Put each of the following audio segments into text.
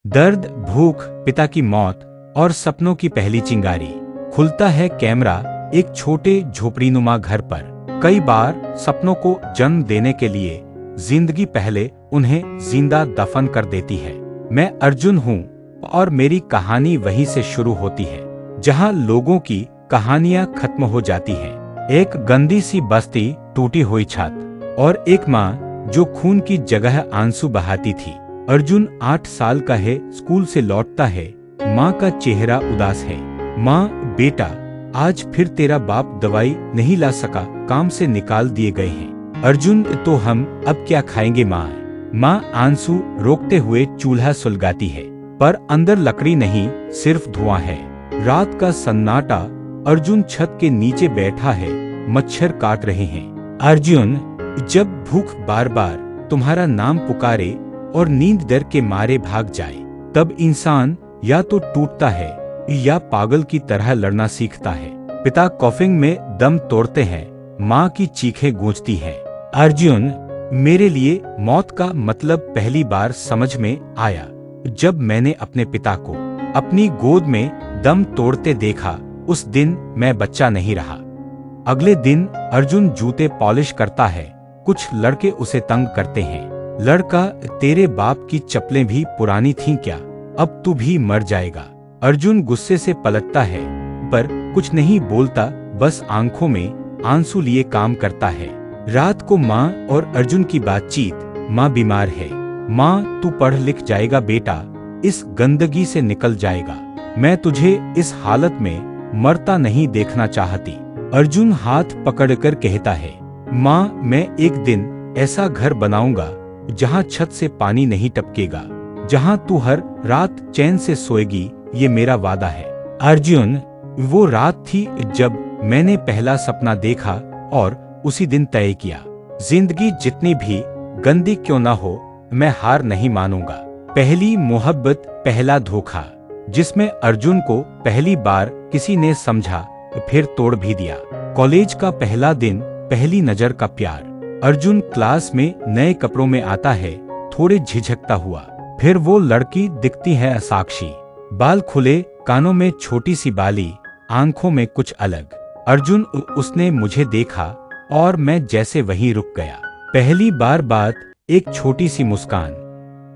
दर्द, भूख, पिता की मौत और सपनों की पहली चिंगारी। खुलता है कैमरा एक छोटे झोपड़ीनुमा घर पर। कई बार सपनों को जन्म देने के लिए जिंदगी पहले उन्हें जिंदा दफन कर देती है। मैं अर्जुन हूँ और मेरी कहानी वहीं से शुरू होती है जहाँ लोगों की कहानियां खत्म हो जाती हैं। एक गंदी सी बस्ती, टूटी हुई छत और एक माँ जो खून की जगह आंसू बहाती थी। अर्जुन 8 साल का है, स्कूल से लौटता है। माँ का चेहरा उदास है। माँ, बेटा, आज फिर तेरा बाप दवाई नहीं ला सका, काम से निकाल दिए गए हैं। अर्जुन, तो हम अब क्या खाएंगे माँ? माँ आंसू रोकते हुए चूल्हा सुलगाती है, पर अंदर लकड़ी नहीं, सिर्फ धुआं है। रात का सन्नाटा। अर्जुन छत के नीचे बैठा है, मच्छर काट रहे हैं। अर्जुन, जब भूख बार बार तुम्हारा नाम पुकारे और नींद डर के मारे भाग जाए, तब इंसान या तो टूटता है या पागल की तरह लड़ना सीखता है। पिता कॉफिंग में दम तोड़ते हैं, माँ की चीखें गूंजती हैं। अर्जुन, मेरे लिए मौत का मतलब पहली बार समझ में आया जब मैंने अपने पिता को अपनी गोद में दम तोड़ते देखा। उस दिन मैं बच्चा नहीं रहा। अगले दिन अर्जुन जूते पॉलिश करता है। कुछ लड़के उसे तंग करते हैं। लड़का, तेरे बाप की चप्पलें भी पुरानी थीं क्या? अब तू भी मर जाएगा। अर्जुन गुस्से से पलटता है, पर कुछ नहीं बोलता, बस आंखों में आंसू लिए काम करता है। रात को माँ और अर्जुन की बातचीत। माँ बीमार है। माँ, तू पढ़ लिख जाएगा बेटा, इस गंदगी से निकल जाएगा। मैं तुझे इस हालत में मरता नहीं देखना चाहती। अर्जुन हाथ पकड़कर कहता है, माँ, मैं एक दिन ऐसा घर बनाऊंगा जहाँ छत से पानी नहीं टपकेगा, जहाँ तू हर रात चैन से सोएगी, ये मेरा वादा है। अर्जुन, वो रात थी जब मैंने पहला सपना देखा और उसी दिन तय किया, जिंदगी जितनी भी गंदी क्यों ना हो, मैं हार नहीं मानूंगा। पहली मोहब्बत, पहला धोखा, जिसमें अर्जुन को पहली बार किसी ने समझा, फिर तोड़ भी दिया। कॉलेज का पहला दिन, पहली नजर का प्यार। अर्जुन क्लास में नए कपड़ों में आता है, थोड़े झिझकता हुआ। फिर वो लड़की दिखती है, साक्षी। बाल खुले, कानों में छोटी सी बाली, आंखों में कुछ अलग। अर्जुन, उसने मुझे देखा और मैं जैसे वहीं रुक गया। पहली बार बात, एक छोटी सी मुस्कान।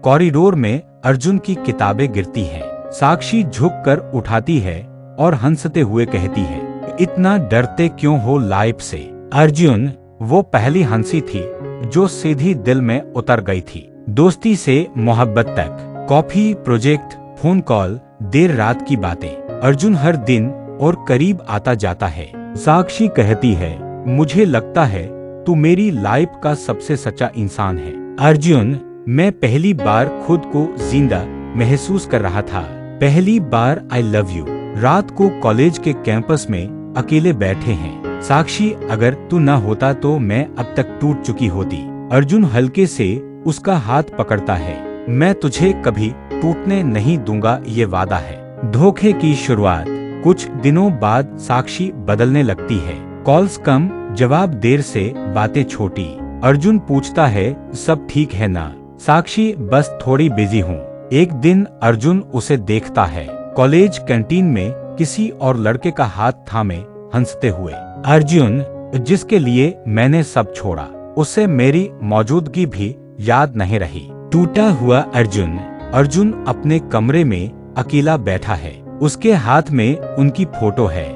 कॉरिडोर में अर्जुन की किताबें गिरती हैं। साक्षी झुककर उठाती है और हंसते हुए कहती है, इतना डरते क्यों हो लाइफ से? अर्जुन, वो पहली हंसी थी जो सीधी दिल में उतर गई थी। दोस्ती से मोहब्बत तक, कॉफी, प्रोजेक्ट, फोन कॉल, देर रात की बातें। अर्जुन हर दिन और करीब आता जाता है। साक्षी कहती है, मुझे लगता है तू मेरी लाइफ का सबसे सच्चा इंसान है। अर्जुन, मैं पहली बार खुद को जिंदा महसूस कर रहा था। पहली बार आई लव यू। रात को कॉलेज के कैंपस में अकेले बैठे हैं। साक्षी, अगर तू ना होता तो मैं अब तक टूट चुकी होती। अर्जुन हल्के से उसका हाथ पकड़ता है। मैं तुझे कभी टूटने नहीं दूंगा, ये वादा है। धोखे की शुरुआत। कुछ दिनों बाद साक्षी बदलने लगती है। कॉल्स कम, जवाब देर से, बातें छोटी। अर्जुन पूछता है, सब ठीक है ना? साक्षी, बस थोड़ी बिजी हूँ। एक दिन अर्जुन उसे देखता है, कॉलेज कैंटीन में किसी और लड़के का हाथ थामे हंसते हुए। अर्जुन, जिसके लिए मैंने सब छोड़ा, उसे मेरी मौजूदगी भी याद नहीं रही। टूटा हुआ अर्जुन। अर्जुन अपने कमरे में अकेला बैठा है। उसके हाथ में उनकी फोटो है।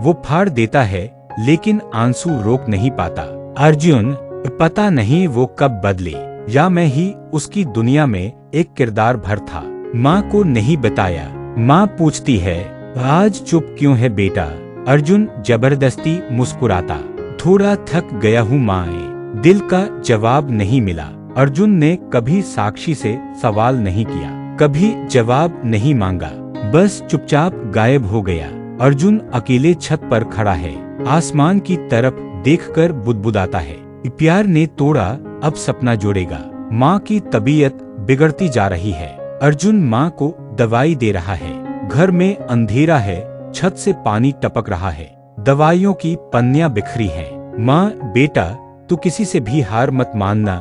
वो फाड़ देता है, लेकिन आंसू रोक नहीं पाता। अर्जुन, पता नहीं वो कब बदली, या मैं ही उसकी दुनिया में एक किरदार भर था। माँ को नहीं बताया। माँ पूछती है, आज चुप क्यों है बेटा? अर्जुन जबरदस्ती मुस्कुराता, थोड़ा थक गया हूँ माँ। दिल का जवाब नहीं मिला। अर्जुन ने कभी साक्षी से सवाल नहीं किया, कभी जवाब नहीं मांगा, बस चुपचाप गायब हो गया। अर्जुन अकेले छत पर खड़ा है, आसमान की तरफ देखकर बुदबुदाता है, प्यार ने तोड़ा, अब सपना जोड़ेगा। माँ की तबीयत बिगड़ती जा रही है। अर्जुन माँ को दवाई दे रहा है। घर में अंधेरा है, छत से पानी टपक रहा है, दवाइयों की पन्नियां बिखरी हैं। माँ, बेटा, तू किसी से भी हार मत मानना।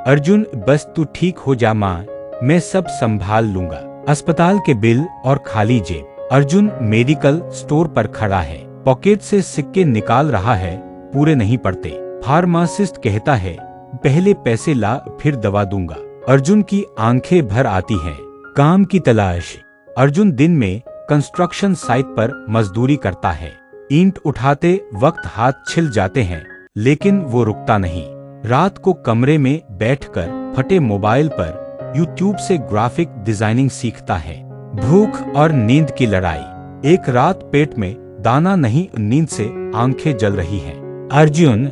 अर्जुन, बस तू ठीक हो जा माँ, मैं सब संभाल लूंगा। अस्पताल के बिल और खाली जेब। अर्जुन मेडिकल स्टोर पर खड़ा है, पॉकेट से सिक्के निकाल रहा है, पूरे नहीं पड़ते। फार्मासिस्ट कहता है पहले पैसे ला फिर दवा दूंगा। अर्जुन की आंखें भर आती हैं। काम की तलाश। अर्जुन दिन में कंस्ट्रक्शन साइट पर मजदूरी करता है। ईंट उठाते वक्त हाथ छिल जाते हैं, लेकिन वो रुकता नहीं। रात को कमरे में बैठकर फटे मोबाइल पर यूट्यूब से ग्राफिक डिजाइनिंग सीखता है। भूख और नींद की लड़ाई। एक रात पेट में दाना नहीं, नींद से आंखें जल रही हैं। अर्जुन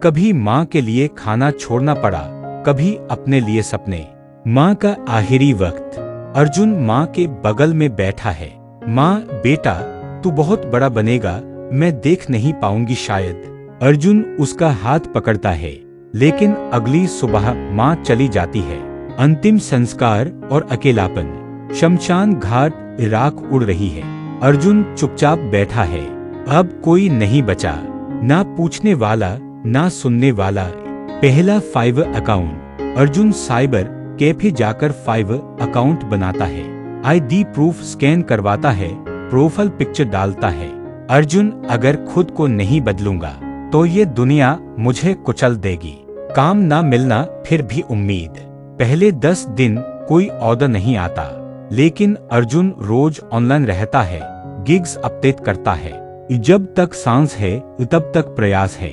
कभी माँ के लिए खाना छोड़ना पड़ा, कभी अपने लिए सपने। माँ का आखिरी वक्त। अर्जुन माँ के बगल में बैठा है। माँ, बेटा तू बहुत बड़ा बनेगा, मैं देख नहीं पाऊंगी शायद। अर्जुन उसका हाथ पकड़ता है, लेकिन अगली सुबह माँ चली जाती है। अंतिम संस्कार और अकेलापन। शमशान घाट राख उड़ रही है। अर्जुन चुपचाप बैठा है। अब कोई नहीं बचा, ना पूछने वाला ना सुनने वाला। पहला Fiverr account. Arjun cyber cafe जाकर फाइवर अकाउंट बनाता है। आईडी प्रूफ स्कैन करवाता है, प्रोफाइल पिक्चर डालता है। अर्जुन अगर खुद को नहीं बदलूंगा तो ये दुनिया मुझे कुचल देगी। काम ना मिलना फिर भी उम्मीद। पहले 10 दिन कोई ऑर्डर नहीं आता, लेकिन अर्जुन रोज ऑनलाइन रहता है, गिग्स अपडेट करता है। जब तक सांस है तब तक प्रयास है।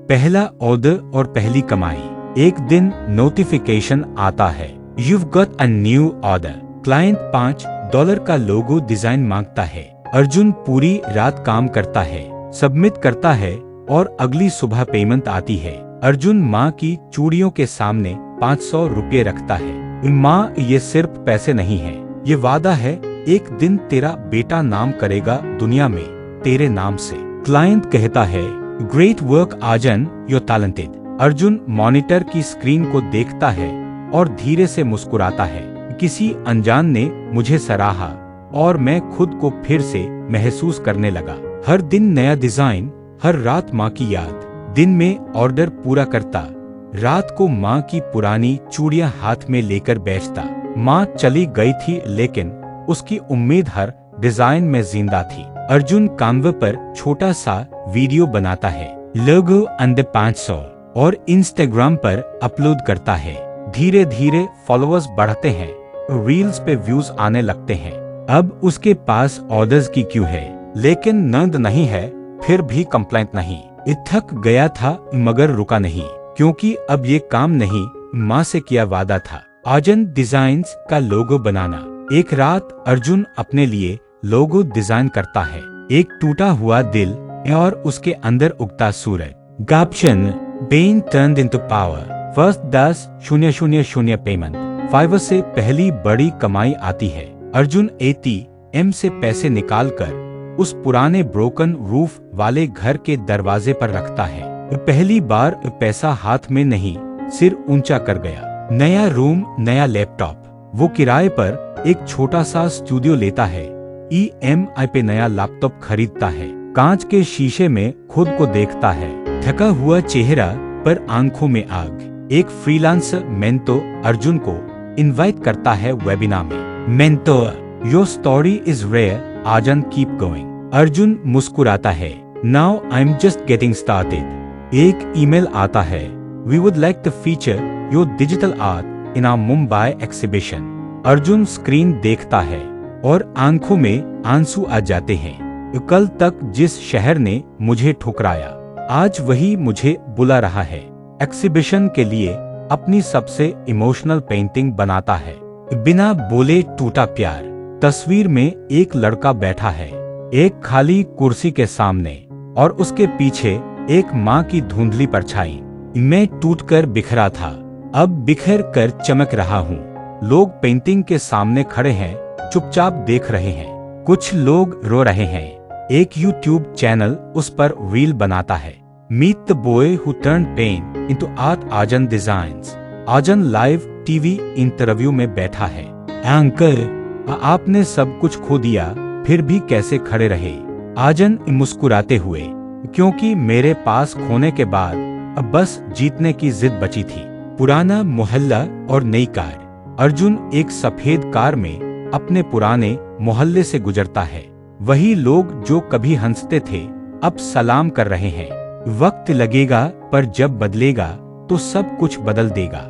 पहला ऑर्डर और पहली कमाई। एक दिन नोटिफिकेशन आता है, You've got a new order। Client $5 का लोगो डिजाइन मांगता है। अर्जुन पूरी रात काम करता है, सबमिट करता है और अगली सुबह पेमेंट आती है। अर्जुन माँ की चूड़ियों के सामने 500 रुपये रखता है। माँ, ये सिर्फ पैसे नहीं है, ये वादा है एक दिन तेरा बेटा नाम करेगा दुनिया में तेरे नाम से। क्लाइंट कहता है ग्रेट वर्क आर्जन, you're talented। अर्जुन मॉनिटर की स्क्रीन को देखता है और धीरे से मुस्कुराता है। किसी अनजान ने मुझे सराहा और मैं खुद को फिर से महसूस करने लगा। हर दिन नया डिजाइन, हर रात माँ की याद। दिन में ऑर्डर पूरा करता, रात को माँ की पुरानी चूड़ियां हाथ में लेकर बैठता। माँ चली गई थी, लेकिन उसकी उम्मीद हर डिजाइन में जिंदा थी। अर्जुन कानवा पर छोटा सा वीडियो बनाता है, लोगो अंडर 500, और इंस्टाग्राम पर अपलोड करता है। धीरे धीरे फॉलोअर्स बढ़ते हैं, रील्स पे व्यूज आने लगते हैं। अब उसके पास ऑर्डर्स की क्यू है, लेकिन नंद नहीं है, फिर भी कंप्लेंट नहीं। थक गया था मगर रुका नहीं, क्योंकि अब ये काम नहीं, माँ से किया वादा था। आर्जन डिजाइन्स का लोगो बनाना। एक रात अर्जुन अपने लिए लोगो डिजाइन करता है, एक टूटा हुआ दिल और उसके अंदर उगता सूरज। Caption, pain turned into power, first 10,000 payment. Fiverr से पहली बड़ी कमाई आती है। अर्जुन ATM से पैसे निकालकर उस पुराने ब्रोकन रूफ वाले घर के दरवाजे पर रखता है। पहली बार पैसा हाथ में नहीं, सिर ऊंचा कर गया। नया रूम, नया लैपटॉप। वो किराए पर एक छोटा सा स्टूडियो लेता है। EMI पे नया लैपटॉप खरीदता है। कांच के शीशे में खुद को देखता है, थका हुआ चेहरा पर आंखों में आग। एक फ्रीलांसर मेंटोर अर्जुन को इनवाइट करता है वेबिनार में। Mentor, your story is rare, Arjun keep going. Arjun मुस्कुराता है, now I am just getting started. एक ईमेल आता है, we would like to feature your digital art in our Mumbai exhibition. Arjun screen देखता है और आंखों में आंसू आ जाते हैं। कल तक जिस शहर ने मुझे ठुकराया, आज वही मुझे बुला रहा है। एक्सिबिशन के लिए अपनी सबसे इमोशनल पेंटिंग बनाता है। बिना बोले टूटा प्यार। तस्वीर में एक लड़का बैठा है, एक खाली कुर्सी के सामने, और उसके पीछे एक माँ की धुंधली परछाई। मैं टूटकर बिखरा था, अब बिखर कर चमक रहा हूँ। लोग पेंटिंग के सामने खड़े हैं, चुपचाप देख रहे हैं। कुछ लोग रो रहे हैं। एक यूट्यूब चैनल उस पर रील बनाता है, meet the boy who turned pain into art, Arjun designs. Arjun live TV interview में बैठा है। एंकर, आपने सब कुछ खो दिया, फिर भी कैसे खड़े रहे? आर्जन मुस्कुराते हुए, क्योंकि मेरे पास खोने के बाद अब बस जीतने की जिद बची थी। पुराना मोहल्ला और नई कार। अर्जुन एक सफेद कार में अपने पुराने मोहल्ले से गुजरता है। वही लोग जो कभी हंसते थे अब सलाम कर रहे हैं। वक्त लगेगा पर जब बदलेगा तो सब कुछ बदल देगा।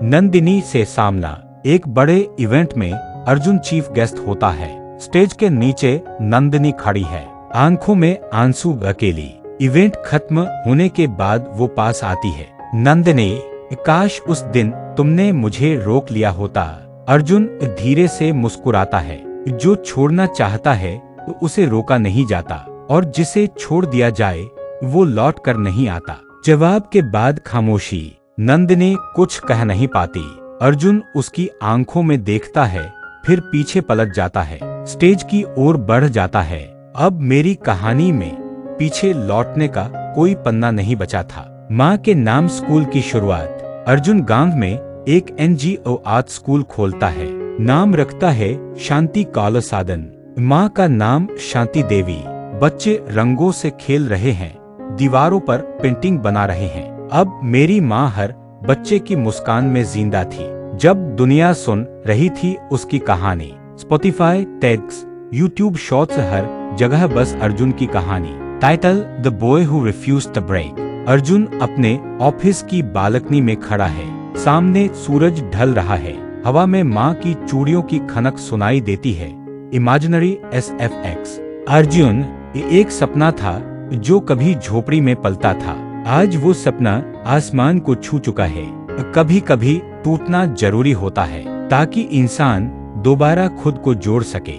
नंदिनी से सामना। एक बड़े इवेंट में अर्जुन चीफ गेस्ट होता है। स्टेज के नीचे नंदिनी खड़ी है, आंखों में आंसू अकेली। इवेंट खत्म होने के बाद वो पास आती है। नंदिनी, काश उस दिन तुमने मुझे रोक लिया होता। अर्जुन धीरे से मुस्कुराता है। जो छोड़ना चाहता है तो उसे रोका नहीं जाता, और जिसे छोड़ दिया जाए वो लौट कर नहीं आता। जवाब के बाद खामोशी। नंदिनी कुछ कह नहीं पाती। अर्जुन उसकी आंखों में देखता है, फिर पीछे पलट जाता है, स्टेज की ओर बढ़ जाता है। अब मेरी कहानी में पीछे लौटने का कोई पन्ना नहीं बचा था। माँ के नाम स्कूल की शुरुआत। अर्जुन गांव में एक NGO आर्ट स्कूल खोलता है। नाम रखता है शांति कालसादन। माँ का नाम शांति देवी। बच्चे रंगों से खेल रहे हैं, दीवारों पर पेंटिंग बना रहे हैं। अब मेरी माँ हर बच्चे की मुस्कान में जिंदा थी। जब दुनिया सुन रही थी उसकी कहानी। स्पॉटिफाई, टेड्स, यूट्यूब शॉर्ट्स, हर जगह बस अर्जुन की कहानी। Title: the boy who refused the break. Arjun अपने ऑफिस की बालकनी में खड़ा है। सामने सूरज ढल रहा है। हवा में माँ की चूड़ियों की खनक सुनाई देती है। Imaginary SFX। अर्जुन, एक सपना था जो कभी झोपड़ी में पलता था। आज वो सपना आसमान को छू चुका है। कभी कभी टूटना जरूरी होता है ताकि इंसान दोबारा खुद को जोड़ सके।